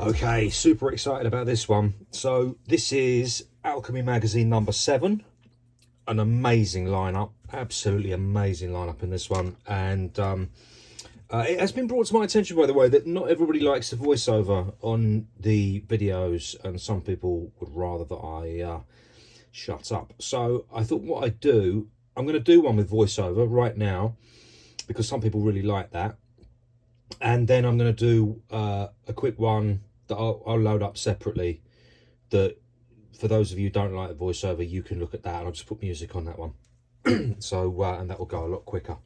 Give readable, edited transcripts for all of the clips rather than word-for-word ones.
Okay, super excited about this one. So this is Alkemy magazine number 7. An amazing lineup, absolutely amazing lineup in this one. And it has been brought to my attention, by the way, that not everybody likes the voiceover on the videos, and some people would rather that I shut up. So I thought what I'd do, I'm going to do one with voiceover right now, because some people really like that. And then I'm going to do a quick one that I'll load up separately, that for those of you who don't like the voiceover, you can look at that, and I'll just put music on that one. So and that will go a lot quicker.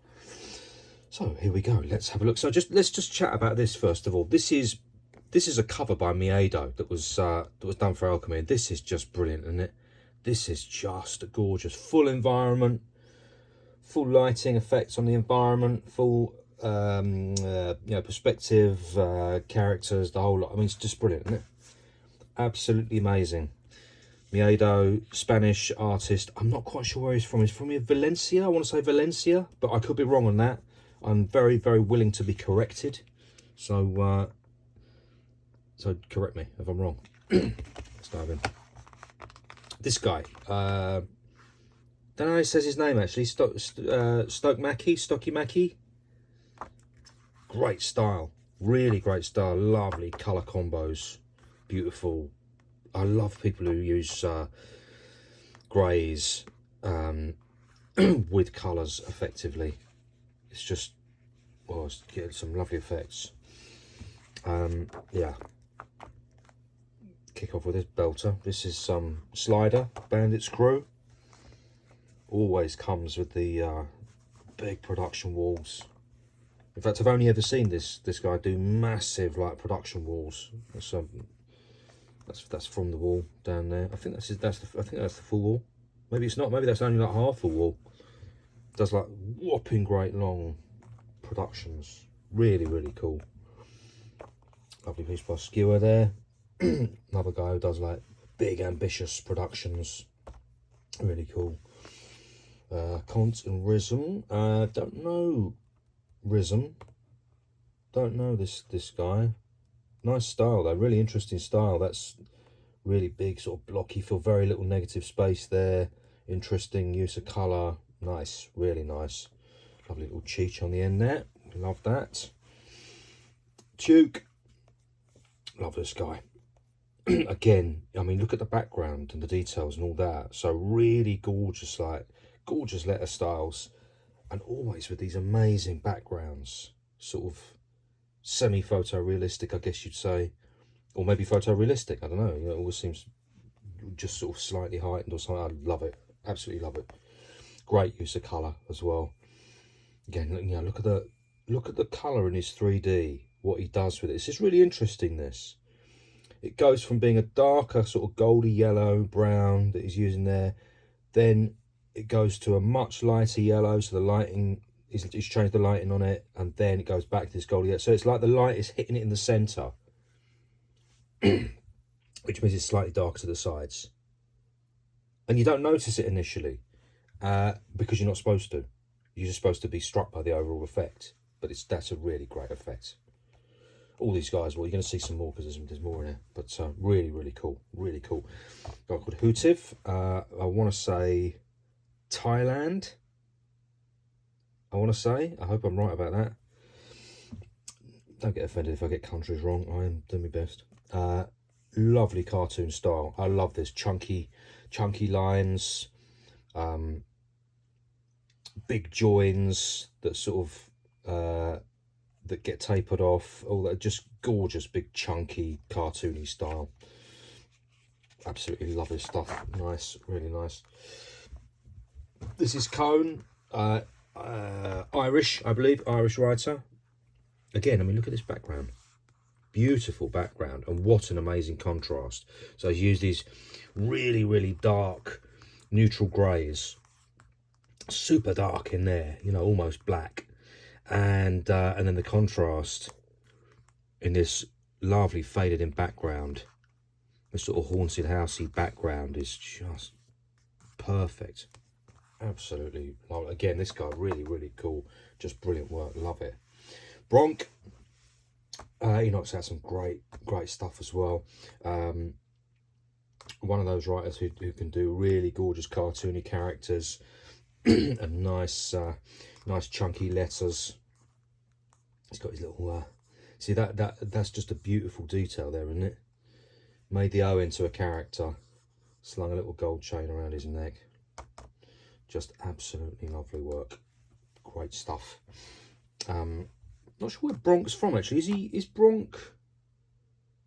So here we go, let's have a look. So let's just chat about this first of all. This is a cover by MIEDO that was done for Alkemy. This is just brilliant, isn't it? This is just gorgeous. Full environment, full lighting effects on the environment, full perspective, characters, the whole lot. I mean, it's just brilliant, isn't it? Absolutely amazing. MIEDO, Spanish artist. I'm not quite sure where he's from. He's from Valencia. I want to say Valencia, but I could be wrong on that. I'm very, very willing to be corrected. So correct me if I'm wrong. Let's dive in. This guy, don't know how he says his name actually. Stocky Mackie. Great style, really great style. Lovely color combos, beautiful. I love people who use greys with colours effectively. It's just, well, it's getting some lovely effects. Yeah. Kick off with this belter. This is some Slider Bandit Screw. Always comes with the big production walls. In fact, I've only ever seen this guy do massive like production walls. That's from the wall down there. I think that's the full wall. Maybe it's not. Maybe that's only like half a wall. Does like whopping great long productions. Really, really cool. Lovely piece by Skewer there. Another guy who does like big ambitious productions. Really cool. Kont and Rhythm. Don't know Rhythm. Don't know this guy. Nice style though, really interesting style. That's really big, sort of blocky, feel very little negative space there. Interesting use of colour. Nice, really nice. Lovely little cheech on the end there. Love that. Duke. Love this guy. Again, I mean, look at the background and the details and all that. So really gorgeous, like gorgeous letter styles, and always with these amazing backgrounds, sort of semi-photorealistic, I guess you'd say, or maybe photorealistic, I don't know. You know, it always seems just sort of slightly heightened or something. I love it, absolutely love it. Great use of colour as well. Again, you know, look at the colour in his 3D, what he does with it. It's just really interesting, this. It goes from being a darker sort of goldy yellow, brown that he's using there, then it goes to a much lighter yellow, so the lighting, he's changed the lighting on it, and then it goes back to this goldy yellow. So it's like the light is hitting it in the centre, which means it's slightly darker to the sides. And you don't notice it initially, because you're not supposed to. You're just supposed to be struck by the overall effect. But that's a really great effect. All these guys, well, you're going to see some more because there's more in here. But really, really cool. Really cool. A guy called Hootiv. I want to say Thailand. I want to say. I hope I'm right about that. Don't get offended if I get countries wrong. I am doing my best. Lovely cartoon style. I love this. Chunky lines. Big joins that sort of that get tapered off. All that, just gorgeous, big, chunky, cartoony style. Absolutely love his stuff. Nice, really nice. This is Cone, Irish, I believe, Irish writer. Again, I mean, look at this background. Beautiful background, and what an amazing contrast. So he's used these really, really dark neutral greys, super dark in there, you know, almost black, and then the contrast in this lovely faded in background, this sort of haunted housey background is just perfect. Absolutely. Again, this guy really, really cool. Just brilliant work. Love it. Bronk. He knocks out some great stuff as well. One of those writers who can do really gorgeous cartoony characters and nice chunky letters. He's got his little see that's just a beautiful detail there, isn't it? Made the O into a character, slung a little gold chain around his neck. Just absolutely lovely work. Great stuff. Not sure where Bronk's from actually. Is Bronk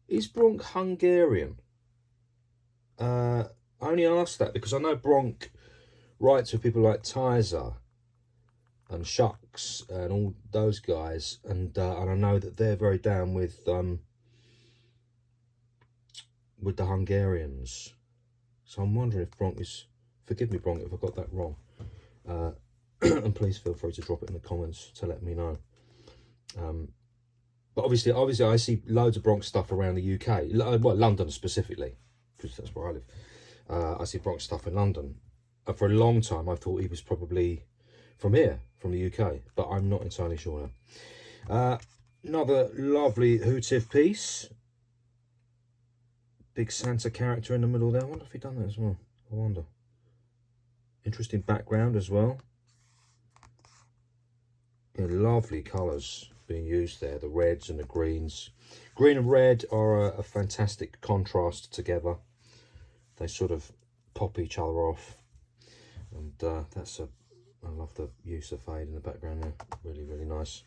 Hungarian? I only asked that because I know Bronk writes with people like Tizer and Shucks and all those guys, and I know that they're very down with the Hungarians. So I'm wondering if Bronk is. Forgive me, Bronk, if I got that wrong. And please feel free to drop it in the comments to let me know. But obviously I see loads of Bronx stuff around the UK, well, London specifically, because that's where I live. I see Bronx stuff in London. For a long time I thought he was probably from here, from the UK, but I'm not entirely sure now. Another lovely Hootif piece. Big Santa character in the middle there. I wonder if he'd done that as well. I wonder. Interesting background as well. Yeah, lovely colours being used there, the reds and the greens. Green and red are a fantastic contrast together. They sort of pop each other off, and I love the use of fade in the background there. Really, really nice.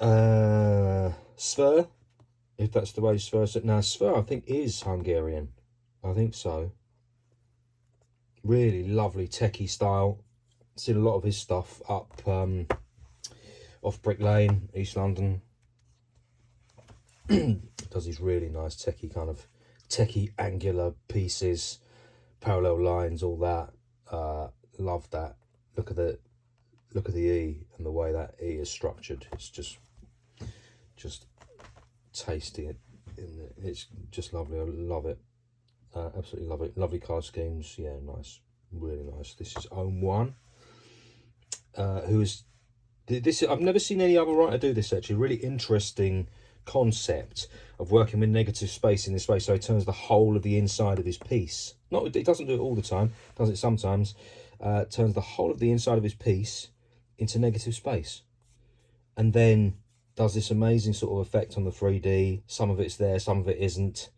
Sver, if that's the way Sver said. Now Sver I think is Hungarian. I think so. Really lovely techie style. Seen a lot of his stuff up off Brick Lane, East London. Does these really nice techie angular pieces, parallel lines, all that. Love that. Look at the E and the way that E is structured. It's just tasty. It's just lovely. I love it. Absolutely love it. Lovely card schemes. Yeah, nice. Really nice. This is Ohm 1. Who is this? I've never seen any other writer do this actually. Really interesting concept of working with negative space in this way. So he turns the whole of the inside of his piece. It doesn't do it all the time. Does it sometimes? Turns the whole of the inside of his piece into negative space, and then does this amazing sort of effect on the 3D. Some of it's there, some of it isn't,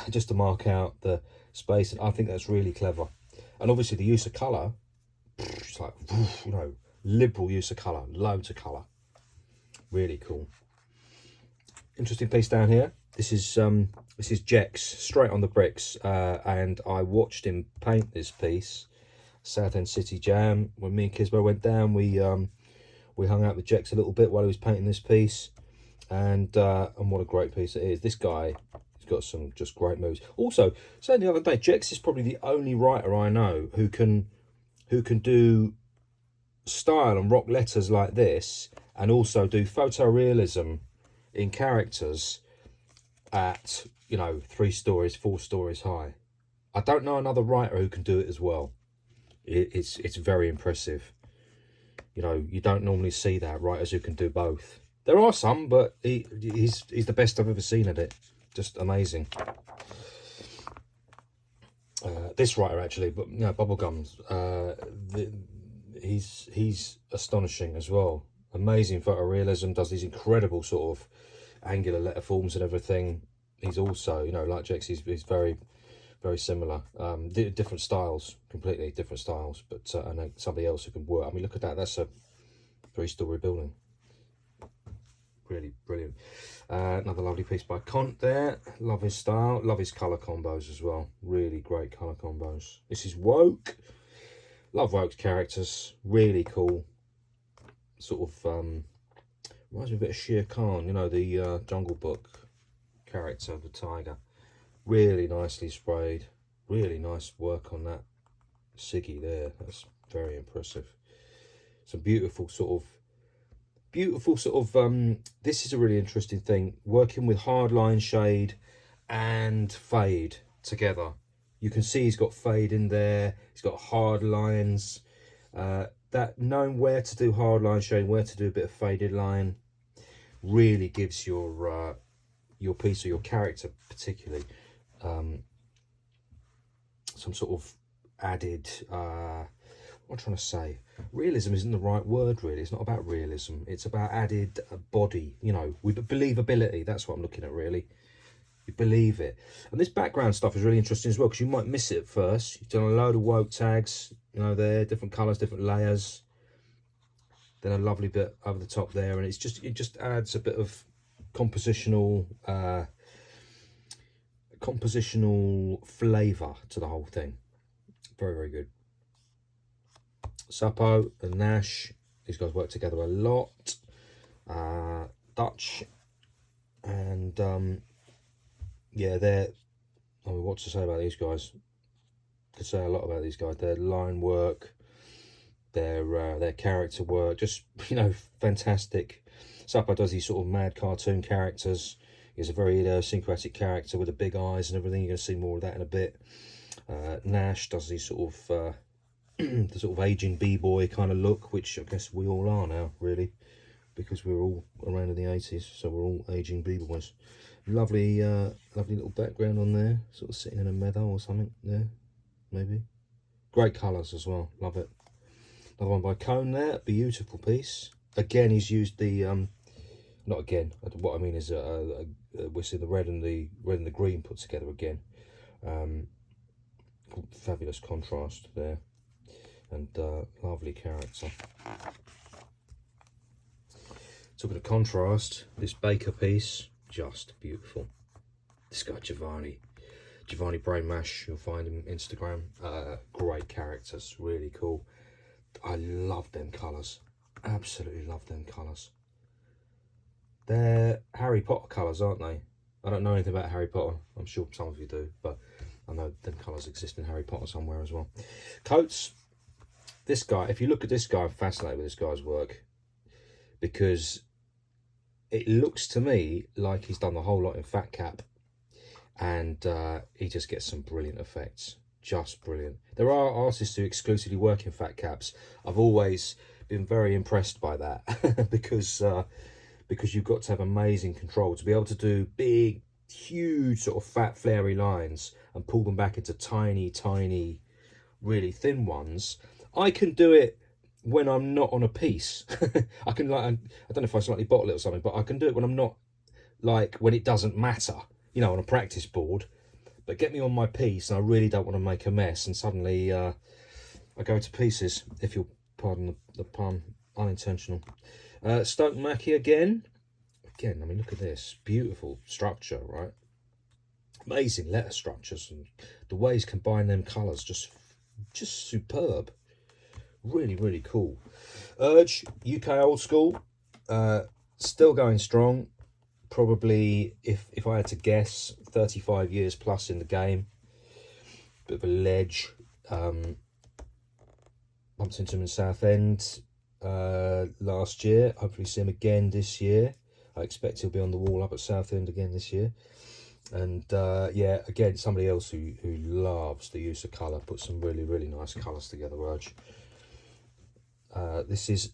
just to mark out the space. And I think that's really clever. And obviously the use of colour. It's like, you know, liberal use of colour, loads of colour. Really cool. Interesting piece down here. This is Jex, straight on the bricks, and I watched him paint this piece, Southend City Jam. When me and Kisbo went down, we hung out with Jex a little bit while he was painting this piece, and what a great piece it is. This guy, he's got some just great moves. Also, saying the other day, Jex is probably the only writer I know who can do style and rock letters like this, and also do photorealism in characters at, you know, 3 stories, 4 stories high. I don't know another writer who can do it as well. It's very impressive. You know, you don't normally see that, writers who can do both. There are some, but he's the best I've ever seen at it. Just amazing. This writer actually, but you know, Bubblegums, he's astonishing as well. Amazing photorealism, does these incredible sort of angular letter forms and everything. He's also, you know, like Jex, he's very, very similar. Different styles, completely different styles, but and then somebody else who can work. I mean, look at that. That's a 3-story building. Really brilliant. Another lovely piece by Kont there. Love his style. Love his colour combos as well. Really great colour combos. This is Woke. Love Woke's characters. Really cool. Sort of reminds me a bit of Shere Khan, you know, the Jungle Book character, the tiger. Really nicely sprayed. Really nice work on that Siggy there. That's very impressive. Some beautiful sort of this is a really interesting thing, working with hard line shade and fade together. You can see he's got fade in there, he's got hard lines. That knowing where to do hard line shade, where to do a bit of faded line, really gives your piece or your character particularly some sort of added what I'm trying to say, realism isn't the right word really. It's not about realism, it's about added body, you know, with believability. That's what I'm looking at really. You believe it. And this background stuff is really interesting as well, because you might miss it at first. You've done a load of woke tags, you know, there, different colours, different layers, then a lovely bit over the top there, and it just adds a bit of compositional flavour to the whole thing. Very, very good. Suppo and Nash, these guys work together a lot. Dutch, and yeah, they're, I mean, what to say about these guys? Could say a lot about these guys. Their line work, their character work, just, you know, fantastic. Suppo does these sort of mad cartoon characters. He's a very idiosyncratic character with the big eyes and everything. You're going to see more of that in a bit. Nash does these sort of the sort of aging b-boy kind of look, which I guess we all are now, really, because we're all around in the 80s, so we're all aging b-boys. Lovely lovely little background on there, sort of sitting in a meadow or something there, maybe. Great colours as well, love it. Another one by Cone there, beautiful piece. Again, he's used the not again, what I mean is we're seeing the red and the green put together again. Fabulous contrast there, and lovely character. Talking of contrast, this Baker piece, just beautiful. This guy Giovanni Brainmash, you'll find him on Instagram. Great characters, really cool. I love them colours, absolutely love them colours. They're Harry Potter colours, aren't they? I don't know anything about Harry Potter, I'm sure some of you do, but I know them colours exist in Harry Potter somewhere as well. Coats, this guy, if you look at this guy, I'm fascinated with this guy's work, because it looks to me like he's done the whole lot in fat cap, and he just gets some brilliant effects, just brilliant. There are artists who exclusively work in fat caps. I've always been very impressed by that because you've got to have amazing control to be able to do big, huge sort of fat flary lines and pull them back into tiny, tiny, really thin ones. I can do it when I'm not on a piece. I can, like, I don't know if I slightly bottle it or something, but I can do it when I'm not, like, when it doesn't matter, you know, on a practice board. But get me on my piece and I really don't want to make a mess, and suddenly I go to pieces, if you'll pardon the pun, unintentional. Stoke Mackie again, I mean, look at this, beautiful structure, right? Amazing letter structures, and the way he's combined them colours, just superb. Really, really cool. Urge, UK old school, still going strong. Probably, if I had to guess, 35 years plus in the game. Bit of a ledge. Bumped into him in Southend last year. Hopefully see him again this year. I expect he'll be on the wall up at Southend again this year. And yeah, again, somebody else who loves the use of colour, put some really, really nice colours together, Urge. This is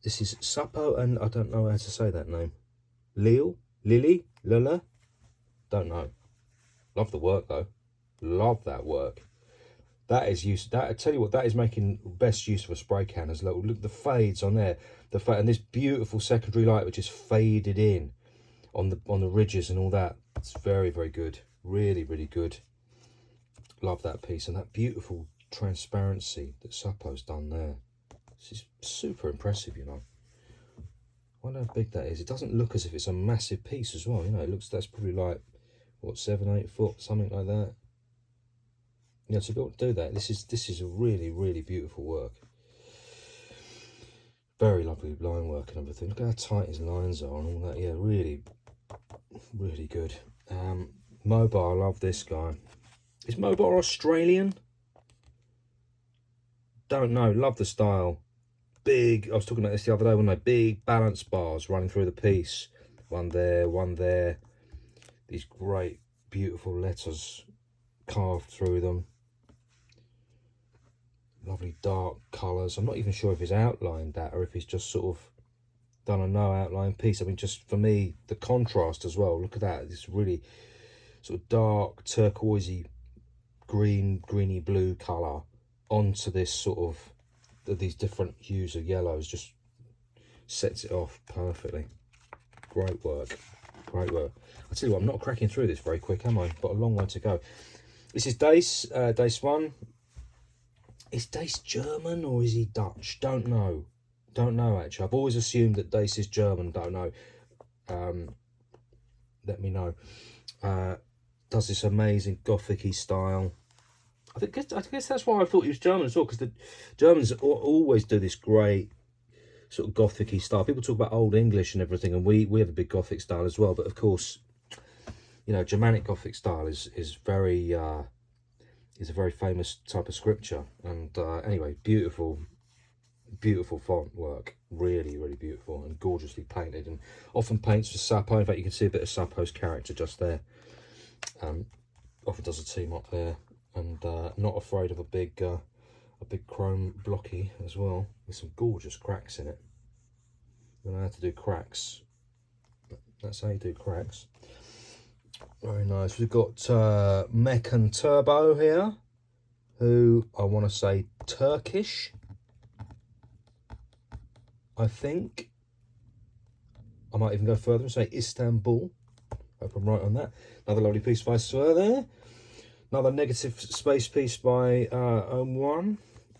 Suppo, and I don't know how to say that name. Lily, Lula, don't know. Love the work though. Love that work. That is use. That, I tell you what, that is making best use of a spray can. As look the fades on there, and this beautiful secondary light which is faded in on the ridges and all that. It's very, very good. Really, really good. Love that piece, and that beautiful transparency that Suppo's done there. This is super impressive, you know. I wonder how big that is. It doesn't look as if it's a massive piece as well, you know. It looks, that's probably like, what, 7-8 foot, something like that. Yeah, to be able to do that, this is a really, really beautiful work. Very lovely line work and everything. Look how tight his lines are and all that. Yeah, really, really good. Mobile, I love this guy. Is Mobile Australian? Don't know. Love the style. Big, I was talking about this the other day, wasn't I? Big balance bars running through the piece. One there, one there. These great, beautiful letters carved through them. Lovely dark colours. I'm not even sure if he's outlined that or if he's just sort of done a no outline piece. I mean, just for me, the contrast as well, look at that, this really sort of dark turquoisey greeny blue colour onto this sort of these different hues of yellows, just sets it off perfectly. Great work, great work. I tell you what, I'm not cracking through this very quick, am I? Got a long way to go. This is Dace, Dace 1. Is Dace German or is he Dutch? Don't know. Don't know, actually. I've always assumed that Dace is German. Don't know. Let me know. Does this amazing Gothic-y style. I guess that's why I thought he was German as well, because the Germans always do this great sort of Gothic-y style. People talk about Old English and everything, and we have a big Gothic style as well. But of course, you know, Germanic Gothic style is a very famous type of scripture. And anyway, beautiful font work, really beautiful and gorgeously painted, and often paints for Sappo. In fact, you can see a bit of Sappo's character just there. Often does a team up there, and not afraid of a big chrome blocky as well, with some gorgeous cracks in it. I don't know how to do cracks, but that's how you do cracks. Very nice. We've got Mech and Turbo here, who I want to say Turkish, I think. I might even go further and say Istanbul. Hope I'm right on that. Another lovely piece by Sir there. Another negative space piece by One.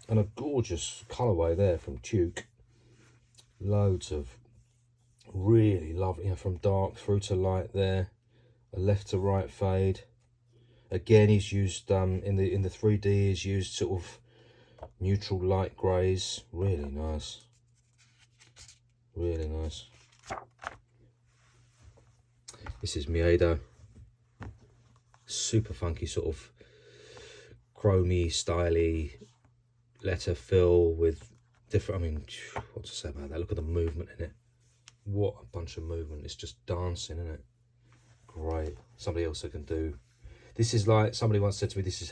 And a gorgeous colourway there from Tuke. Loads of really lovely, you know, from dark through to light there. A left to right fade. Again, he's used in the 3D. He's used sort of neutral light greys. Really nice. Really nice. This is MIEDO. Super funky, sort of chromey, styly letter fill with different. I mean, what to say about that? Look at the movement in it. What a bunch of movement! It's just dancing, isn't it? Great. Somebody else can do. This is like, somebody once said to me, this is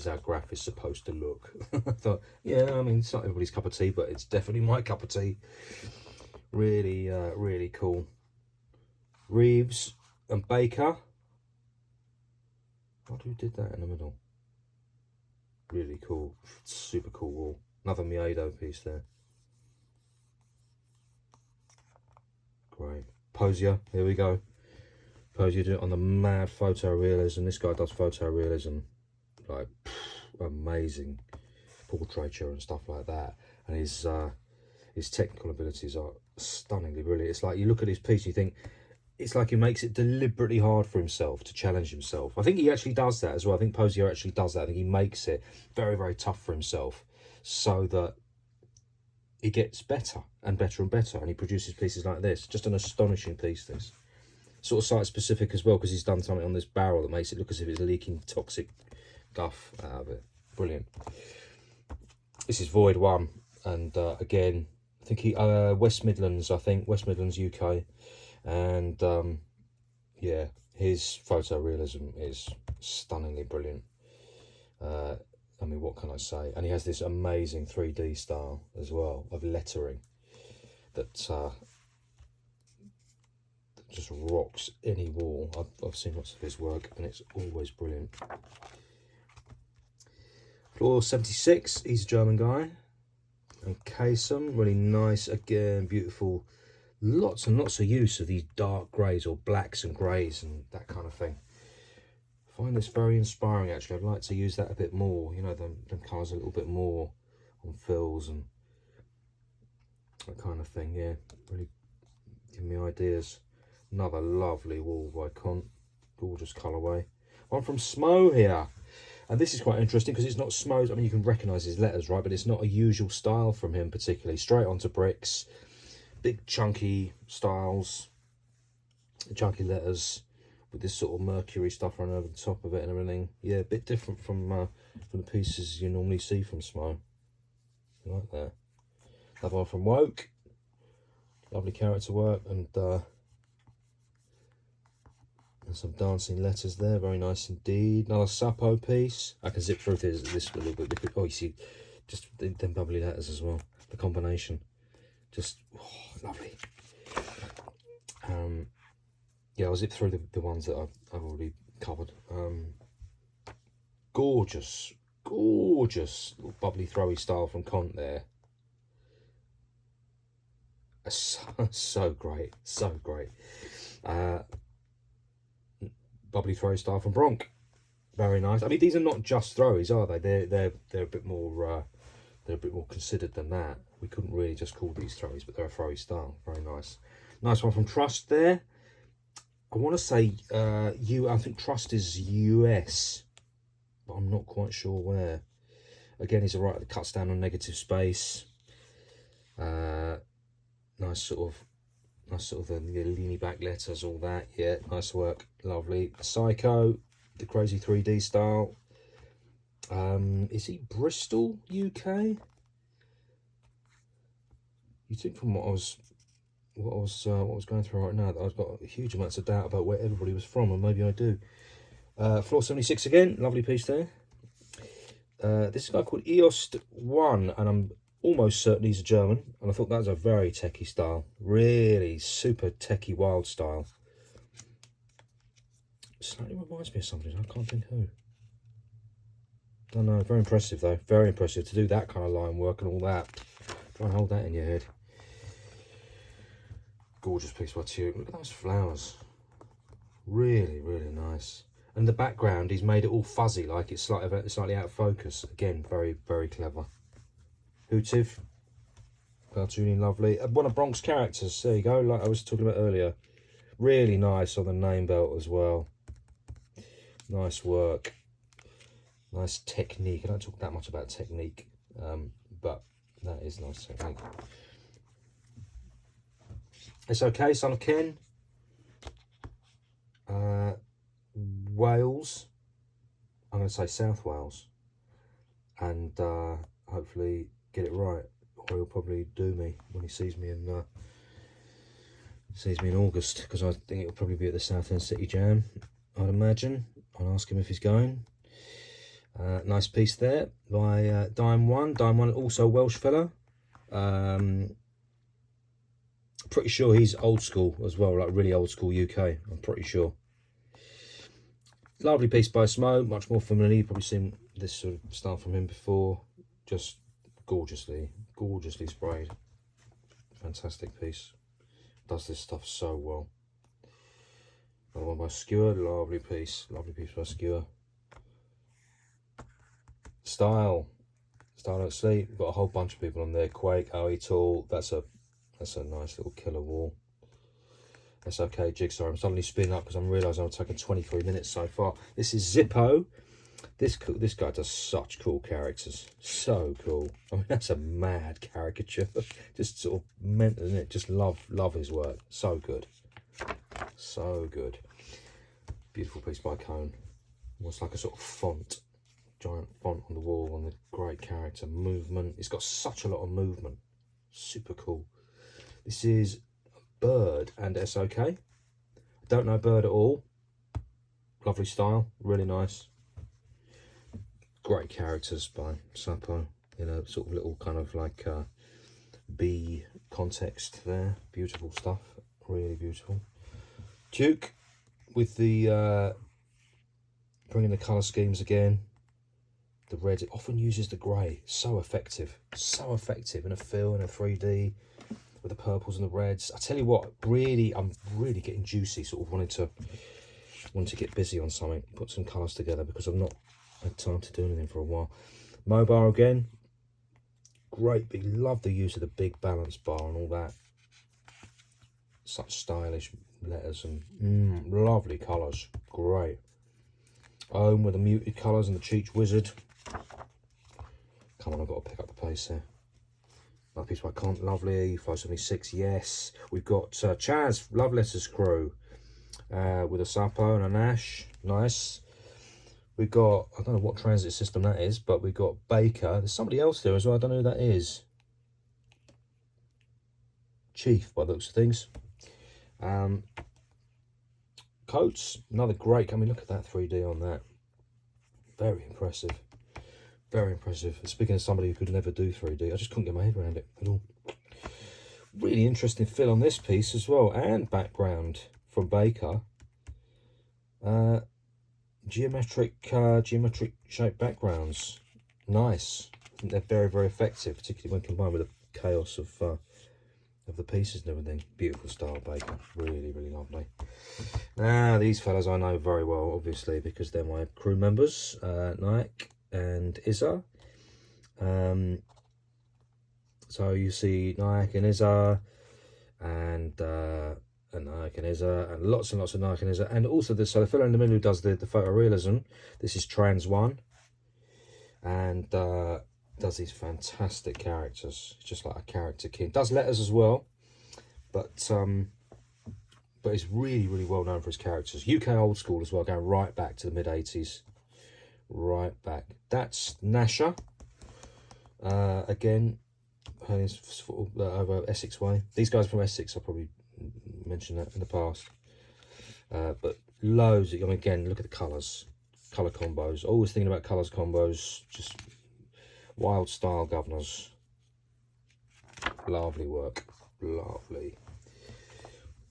how graph is supposed to look. I thought, yeah, I mean, it's not everybody's cup of tea, but it's definitely my cup of tea. Really, really cool. Reeves and Baker. What, who did that in the middle? Really cool. Super cool wall. Another MIEDO piece there. Great. Posier, here we go. Posier doing it on the mad photorealism. This guy does photorealism, like amazing portraiture and stuff like that. And his technical abilities are stunningly brilliant. It's like you look at his piece, you think it's like he makes it deliberately hard for himself to challenge himself. I think he actually does that as well. I think Posier actually does that. I think he makes it very tough for himself, so that he gets better and better and better, and he produces pieces like this. Just an astonishing piece, this. Sort of site specific as well, because he's done something on this barrel that makes it look as if it's leaking toxic guff out of it. Brilliant. This is Void 1, and again, I think he West Midlands UK, and yeah, his photorealism is stunningly brilliant. I mean, what can I say? And he has this amazing 3D style as well of lettering that just rocks any wall. I've seen lots of his work, and it's always brilliant. Floor 76, he's a German guy. And Kasem, really nice, again, beautiful. Lots and lots of use of these dark greys or blacks and greys and that kind of thing. I find this very inspiring, actually. I'd like to use that a bit more, you know, them colours a little bit more on fills and that kind of thing. Yeah, really give me ideas. Another lovely wall by Kont, gorgeous colourway. One from Smo here, and this is quite interesting because it's not Smo's. I mean, you can recognise his letters, right? But it's not a usual style from him particularly. Straight onto bricks, big chunky styles, chunky letters with this sort of mercury stuff running over the top of it and everything. Yeah, a bit different from the pieces you normally see from Smo. I like that. Another one from Woke. Lovely character work, and some dancing letters there, very nice indeed. Another Sappo piece. I can zip through this a little bit. Oh, you see, just them bubbly letters as well. The combination, Just lovely. Yeah, I'll zip through the ones that I've already covered. Gorgeous, gorgeous little bubbly throwy style from Cont there. So great, so great. Bubbly throwy style from Bronk. Very nice. I mean, these are not just throwies, are they? They're a bit more considered than that. We couldn't really just call these throwies, but they're a throwy style. Very nice. Nice one from Trust there. I want to say I think Trust is US, but I'm not quite sure where. Again, he's a writer that cuts down on negative space. Nice sort of the leany back letters, all that. Yeah, nice work, lovely. Psycho, the crazy 3D style. Is he Bristol, UK? You think from what I was going through right now that I've got huge amounts of doubt about where everybody was from, and maybe I do. Floor 76 again, lovely piece there. This guy called Eost1, and I'm almost certain he's a German, and I thought that was a very techie style, really super techie wild style. Slightly reminds me of somebody, I can't think who. Don't know, very impressive though, very impressive to do that kind of line work and all that. Try and hold that in your head. Gorgeous piece by Tuke. Look at those flowers. Really, really nice. And the background, he's made it all fuzzy, like it's slightly out of focus. Again, very, very clever. Hootiv. Cartooning, lovely. One of Bronk's characters, there you go, like I was talking about earlier. Really nice on the name belt as well. Nice work. Nice technique. I don't talk that much about technique, but that is nice technique. It's okay, Son of Ken. Wales. I'm going to say South Wales. And hopefully get it right. Or he'll probably do me when he sees me in August. Because I think it'll probably be at the Southend City Jam, I'd imagine. I'll ask him if he's going. Nice piece there by Dime One. Dime One, also a Welsh fella. Pretty sure he's old school as well, like really old school UK. I'm pretty sure. Lovely piece by Smo, much more familiar. You've probably seen this sort of style from him before. Just gorgeously sprayed. Fantastic piece. Does this stuff so well. Another one by Skewer, lovely piece by Skewer. Style Don't Sleep. We've got a whole bunch of people on there. Quake, Owie Tool. That's a nice little killer wall. That's okay, Jigsaw. I'm suddenly spinning up because I'm realising I've taken 23 minutes so far. This is Zippo. This guy does such cool characters. So cool. I mean, that's a mad caricature. Just sort of mental, isn't it? Just love his work. So good. So good. Beautiful piece by Cone. Almost like a sort of font. Giant font on the wall and the great character. Movement. It's got such a lot of movement. Super cool. This is Bird and SOK. I don't know Bird at all. Lovely style. Really nice. Great characters by Sapo. You know, sort of little kind of like bee context there. Beautiful stuff. Really beautiful. Duke with the bringing the colour schemes again. The red, it often uses the grey. So effective in a fill, in a 3D, with the purples and the reds. I tell you what, really, I'm really getting juicy, sort of wanting to get busy on something, put some colours together, because I've not had time to do anything for a while. Mobile again, great big, love the use of the big balance bar and all that. Such stylish letters and lovely colours, great. Ohm with the muted colours and the Cheech Wizard. Come on, I've got to pick up the pace here. Another piece by Cont, lovely. 576, yes. We've got Chaz, Love Letters Crew, with a Sapo and a Nash, nice. We've got, I don't know what transit system that is, but we've got Baker. There's somebody else there as well, I don't know who that is. Chief, by the looks of things. Coats, another great, I mean, look at that 3D on that. Very impressive. Very impressive. Speaking of somebody who could never do 3D, I just couldn't get my head around it at all. Really interesting fill on this piece as well, and background from Baker. Geometric shaped backgrounds. Nice. I think they're very, very effective, particularly when combined with the chaos of the pieces and everything. Beautiful style, Baker. Really, really lovely. Now, these fellas I know very well, obviously, because they're my crew members, Nike and Izza. So you see Nike and Izza, and Nike and Izza, and lots of Nike and Izza, and also so the fellow in the middle who does the photorealism. This is Trans One, and does these fantastic characters. It's just like a character king. Does letters as well, but he's really, really well known for his characters. UK old school as well, going right back to the mid-80s. Right back. That's Nasha. Again, over Essex way. These guys from Essex, I'll probably mention that in the past. But loads. I mean, again, look at the colours. Colour combos. Always thinking about colours combos. Just wild style governors. Lovely work. Lovely.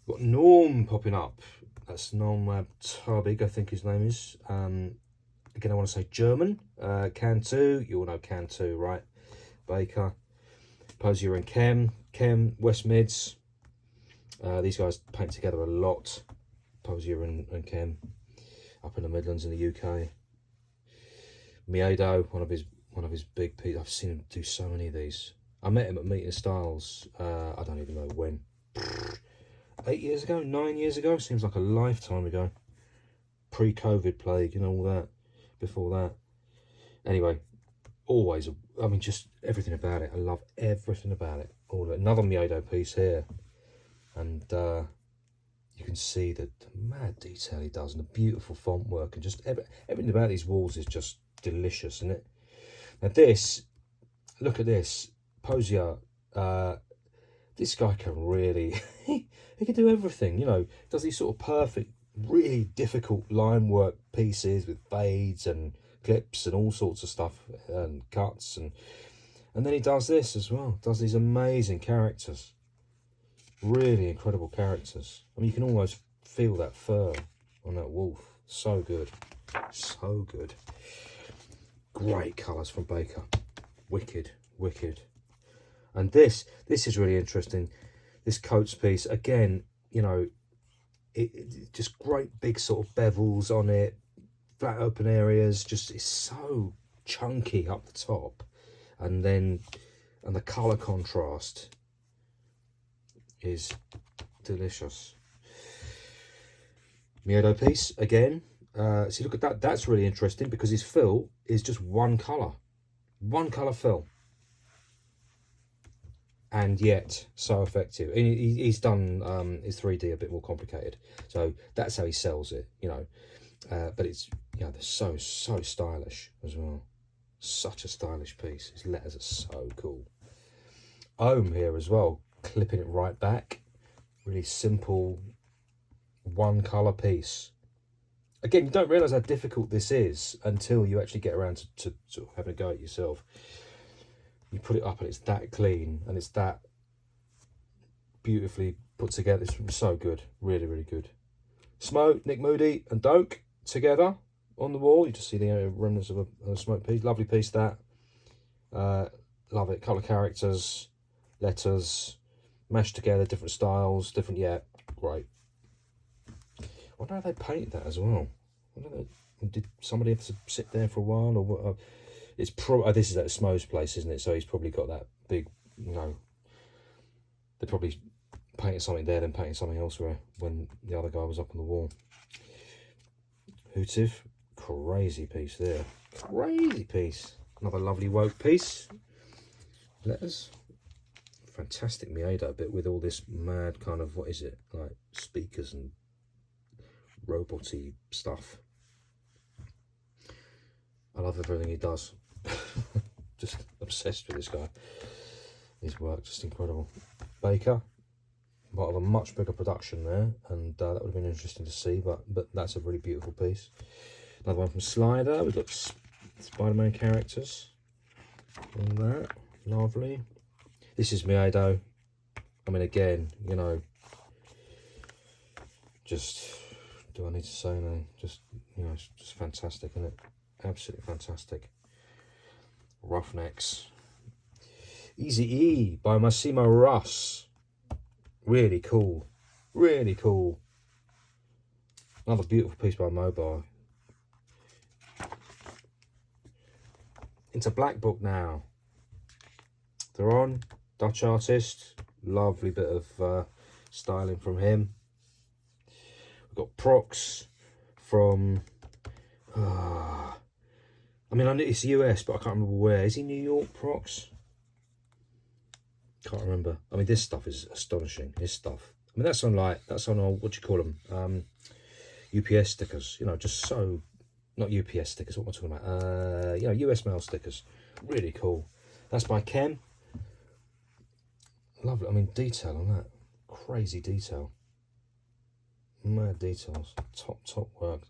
Got Norm popping up. That's Norm Tarbig, I think his name is. Again, I want to say German. Cantu, you all know Cantu, right? Baker, Posier and Kem, West Mids. These guys paint together a lot. Posier and Kem, up in the Midlands in the UK. MIEDO, one of his big pieces. I've seen him do so many of these. I met him at Meeting Styles. I don't even know when. 8 years ago, 9 years ago. Seems like a lifetime ago. Pre-COVID plague, you know, all that. Before that. Anyway, always, I mean, just everything about it. I love everything about it. All of it. Another MIEDO piece here. And you can see the mad detail he does and the beautiful font work and just everything about these walls is just delicious, isn't it? Now this, look at this. Posier, this guy can really, he can do everything, you know, does these sort of perfect, really difficult line work pieces with fades and clips and all sorts of stuff and cuts, and then he does this as well, does these amazing characters, really incredible characters. I mean, you can almost feel that fur on that wolf. So good, so good. Great colours from Baker, wicked. And this is really interesting. This coats piece, again, you know, it just great big sort of bevels on it, flat open areas, just it's so chunky up the top, and the colour contrast is delicious. MIEDO piece again. See, look at that. That's really interesting because his fill is just one colour fill, and yet so effective. And he's done his 3D a bit more complicated, so that's how he sells it, you know. But it's, you know, they're so stylish as well. Such a stylish piece. His letters are so cool. Ohm here as well, clipping it right back. Really simple, one colour piece. Again, you don't realise how difficult this is until you actually get around to sort of having a go at it yourself. You put it up and it's that clean and it's that beautifully put together. It's so good, really, really good. Smoke, Nick Moody and Doak together on the wall. You just see the remnants of a smoke piece. Lovely piece, that. Love it. Colour characters, letters, mashed together, different styles, different, yeah, great. I wonder how they painted that as well. Did somebody have to sit there for a while, or what? It's probably, this is at Smo's place, isn't it? So he's probably got that big, you know, they probably painted something there, then painted something elsewhere when the other guy was up on the wall. Hootiv, crazy piece there, crazy piece. Another lovely woke piece. Letters, fantastic MIEDO bit with all this mad kind of, what is it, like speakers and roboty stuff. I love everything he does. Just obsessed with this guy. His work, just incredible. Baker, part of a much bigger production there, and that would have been interesting to see, but that's a really beautiful piece. Another one from Slider. We've got Spider-Man characters. All that, lovely. This is MIEDO. I mean, again, you know, just, do I need to say anything? Just, you know, it's just fantastic, isn't it? Absolutely fantastic. Roughnecks. Easy E by Massimo Russ. Really cool. Really cool. Another beautiful piece by Mobile. Into Blackbook now. They're on. Dutch artist. Lovely bit of styling from him. We've got Prox from... I mean, I know it's US, but I can't remember where. Is he New York, Prox? Can't remember. I mean, this stuff is astonishing. His stuff. I mean, that's on what do you call them? UPS stickers. You know, just so... Not UPS stickers, what am I talking about? You know, US mail stickers. Really cool. That's by Ken. Lovely. I mean, detail on that. Crazy detail. Mad details. Top work.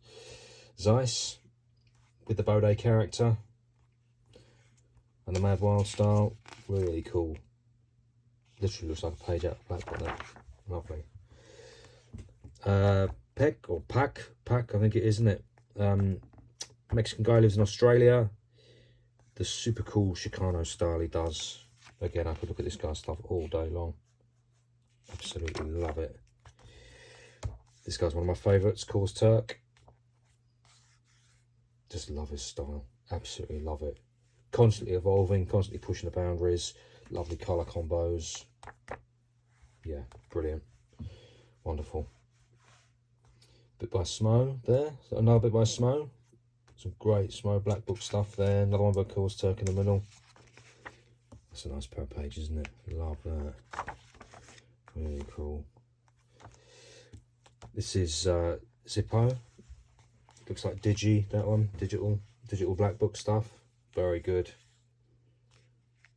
Zeiss with the Bode character. And the Mad Wild style. Really cool. Literally looks like a page out of Blackbook there. Lovely. Peck, or Pack, I think it is, isn't it? Mexican guy, lives in Australia. The super cool Chicano style he does. Again, I could look at this guy's stuff all day long. Absolutely love it. This guy's one of my favourites, Cause Turk. Just love his style. Absolutely love it. Constantly evolving, constantly pushing the boundaries. Lovely colour combos. Yeah, brilliant. Wonderful. Bit by Smo there. Another bit by Smo. Some great Smo Blackbook stuff there. Another one by Cause Turk in the middle. That's a nice pair of pages, isn't it? Love that. Really cool. This is Zippo. Looks like Digi, that one. Digital Blackbook stuff. Very good.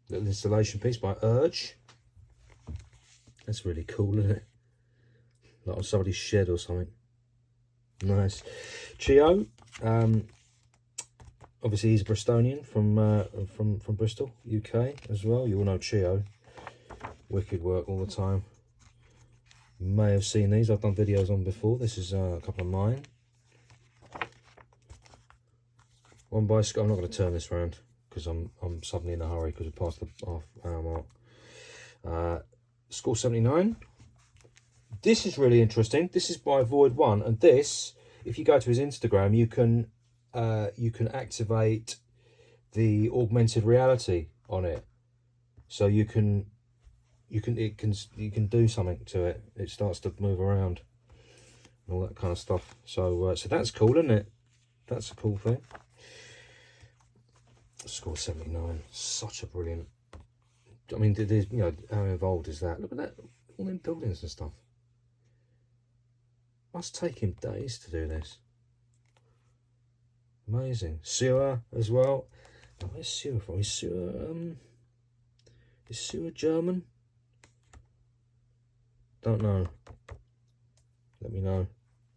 Little installation piece by Urge. That's really cool, isn't it? Like on somebody's shed or something. Nice. Chio. Obviously he's a Bristolian from Bristol, UK as well. You all know Chio. Wicked work all the time. You may have seen these. I've done videos on before. This is a couple of mine. One by Scott. I'm not going to turn this around because I'm suddenly in a hurry because we passed the half-hour mark. Score 79. This is really interesting. This is by Void One, and this, if you go to his Instagram, you can activate the augmented reality on it, so you can do something to it. It starts to move around and all that kind of stuff. So so that's cool, isn't it? That's a cool thing. Score 79. Such a brilliant. I mean, you know, how involved is that? Look at that, all them buildings and stuff. Must take him days to do this. Amazing. Sewer as well. Oh, where's Sewer from? Is Sewer German? Don't know. Let me know.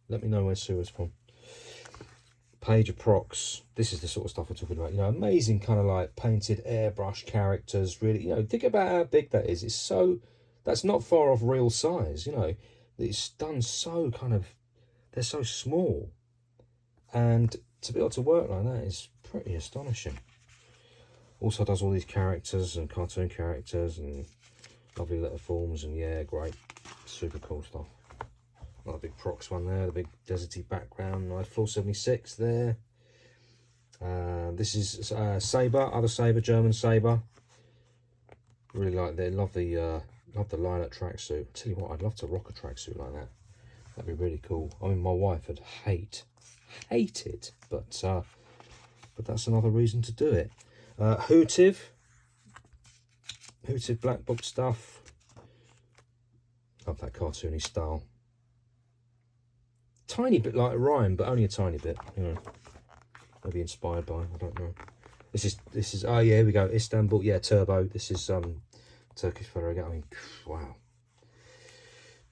Let me know where Sewer's from. Page of Prox. This is the sort of stuff we're talking about. You know, amazing kind of like painted airbrush characters. Really, you know, think about how big that is. It's so, that's not far off real size. You know, it's done so kind of, they're so small, and to be able to work like that is pretty astonishing. Also does all these characters and cartoon characters and lovely letter forms, and yeah, great, super cool stuff. Another big Prox one there, the big deserty background, nice 476 there. This is Saber, other Saber, German Saber. Really like that. Love the lilac tracksuit. Tell you what, I'd love to rock a tracksuit like that. That'd be really cool. I mean, my wife would hate it, but that's another reason to do it. Hootiv Blackbook stuff. Love that cartoony style. Tiny bit like Ryan, but only a tiny bit. You know, maybe inspired by. I don't know. This is. Oh yeah, here we go. Istanbul. Yeah, Turbo. This is Turkish fella again. I mean, wow.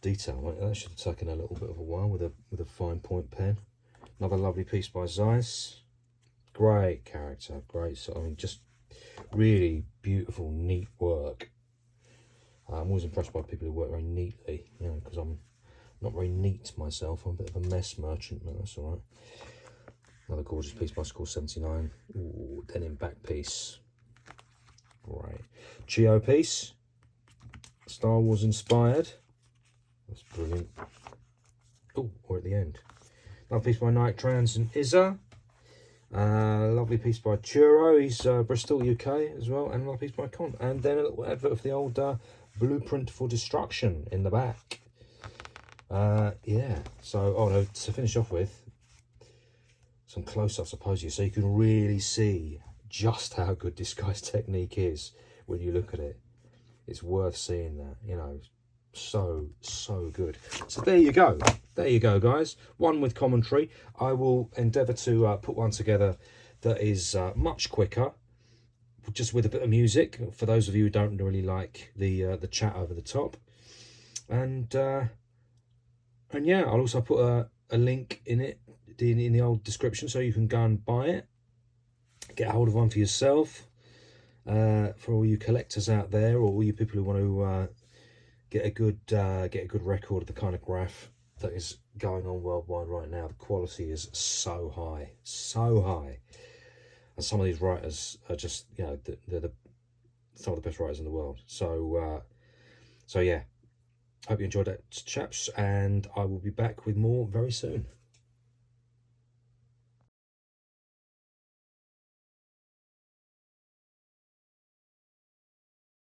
Detail. That should have taken a little bit of a while with a fine point pen. Another lovely piece by Zeiss. Great character. Great. So I mean, just really beautiful, neat work. I'm always impressed by people who work very neatly, you know, because I'm not very neat myself. I'm a bit of a mess merchant, but that's all right. Another gorgeous piece by Score 79. Ooh, denim back piece. Great. Geo piece. Star Wars inspired. That's brilliant. Oh, or at the end. Another piece by Night Trans and Izza. Lovely piece by Churro. He's Bristol, UK as well. And another piece by Con. And then a little advert of the old Blueprint for Destruction in the back. Yeah. So, oh no, to finish off with, some close-ups, I suppose, so you can really see just how good this guy's technique is when you look at it. It's worth seeing that, you know, so good. So there you go, guys. One with commentary. I will endeavour to put one together that is much quicker, just with a bit of music for those of you who don't really like the chat over the top. And yeah, I'll also put a link in it, in the old description, so you can go and buy it, get hold of one for yourself, for all you collectors out there, or all you people who want to get a good record of the kind of graph that is going on worldwide right now. The quality is so high, and some of these writers are just, you know, they're some of the best writers in the world. So yeah, hope you enjoyed that, chaps, and I will be back with more very soon.